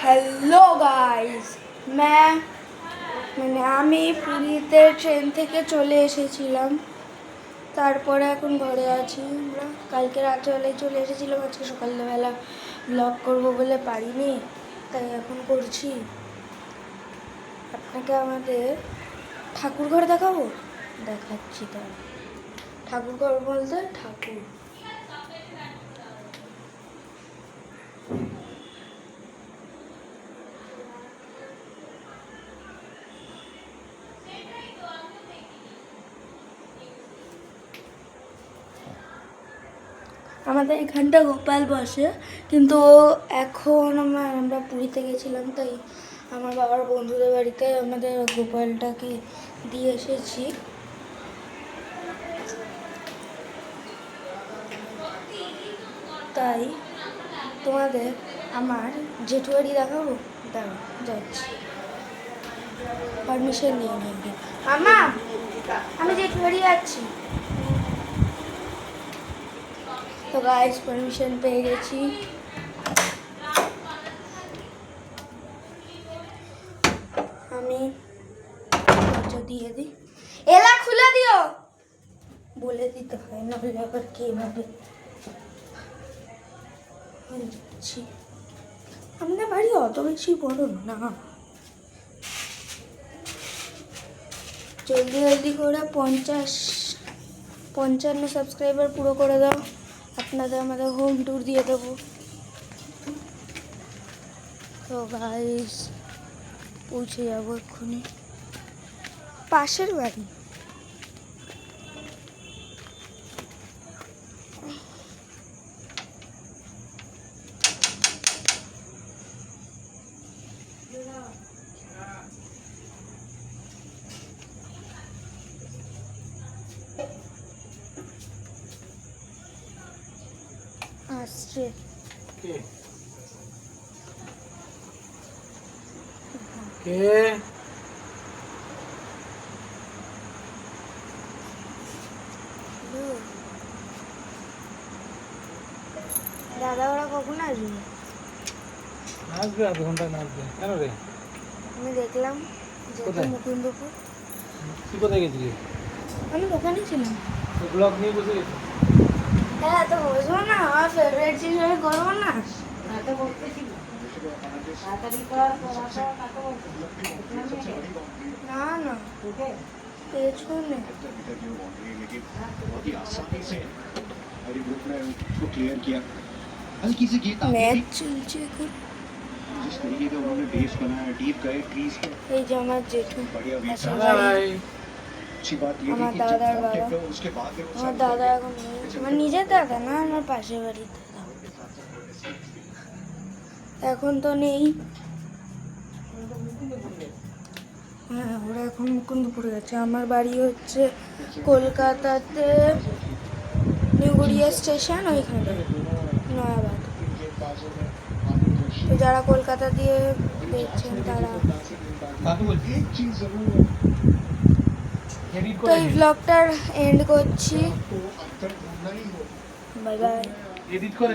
Hello guys, আমি পুরীতে train থেকে চলে এসেছিলাম। তারপরে এখন ঘরে আছি। আমরা কালকে রাত্রেবেলায় চলে এসেছিলাম, আজকে সকালবেলা ব্লগ করব বলে পারিনি, তাই এখন করছি। আপনাকে আমাদের ঠাকুর ঘর দেখাবো, দেখাচ্ছি। তাই ঠাকুর ঘর বলতে ঠাকুর আমাদের এখানটা গোপাল বসে, কিন্তু এখন আমরা পুরীতে গেছিলাম, তাই আমার বাবার বন্ধুদের বাড়িতে আমাদের গোপালটাকে দিয়ে এসেছি। তাই তোমাদের আমার জেঠু বাড়ি দেখাবো। দাঁড়াও, যাচ্ছি, পারমিশন নিয়ে নিয়ে। মামা, আমি জেঠু বাড়ি যাচ্ছি। তো গাইস, পারমিশন পেয়ে গেছি। আমি দরজা দিয়ে দিই। এলা খুলে দিও, বলে দিতে হয়, নাহলে আবার কে ভাবে। আমাদের বাড়ি অত বেশি বড় না। জলদি জলদি করে 55 সাবস্ক্রাইবার পুরো করে দাও, আপনাদের আমাদের হোম ট্যুর দিয়ে দেবো। তো গাইস, পৌঁছে যাবো এক্ষুনি পাশের বাড়ি। আসছে কে দাদা, ওরা কখন আসবে? আসবে আধ ঘন্টা, আসবে। কেন রে? আমি দেখলাম মুকুন্দপুর। তুই কোথায় গেছিলি? আমি দোকানে ছিলাম। ব্লগ নিয়ে বসে গেছি। হ্যাঁ, তো বসবো না, আমার ফেভারিট জিনিস আমি করবো না। না না, পেছনে ম্যাচ চলছে এখন। এই যে আমার জেঠু, আমার দাদার বাবা। আমার দাদা এখন আমার নিজের দাদা না, আমার পাশের বাড়ির দাদা। এখন তো নেই। হ্যাঁ, ওরা এখন মুকুন্দপুরে গেছে। আমার বাড়ি হচ্ছে কলকাতাতে নিউ গড়িয়া স্টেশন, ওইখানে নয়াবাদ। তো যারা কলকাতা দিয়ে দেখছেন তারা। তো এই ব্লগটার এন্ড করছি। Bye bye. এডিট করে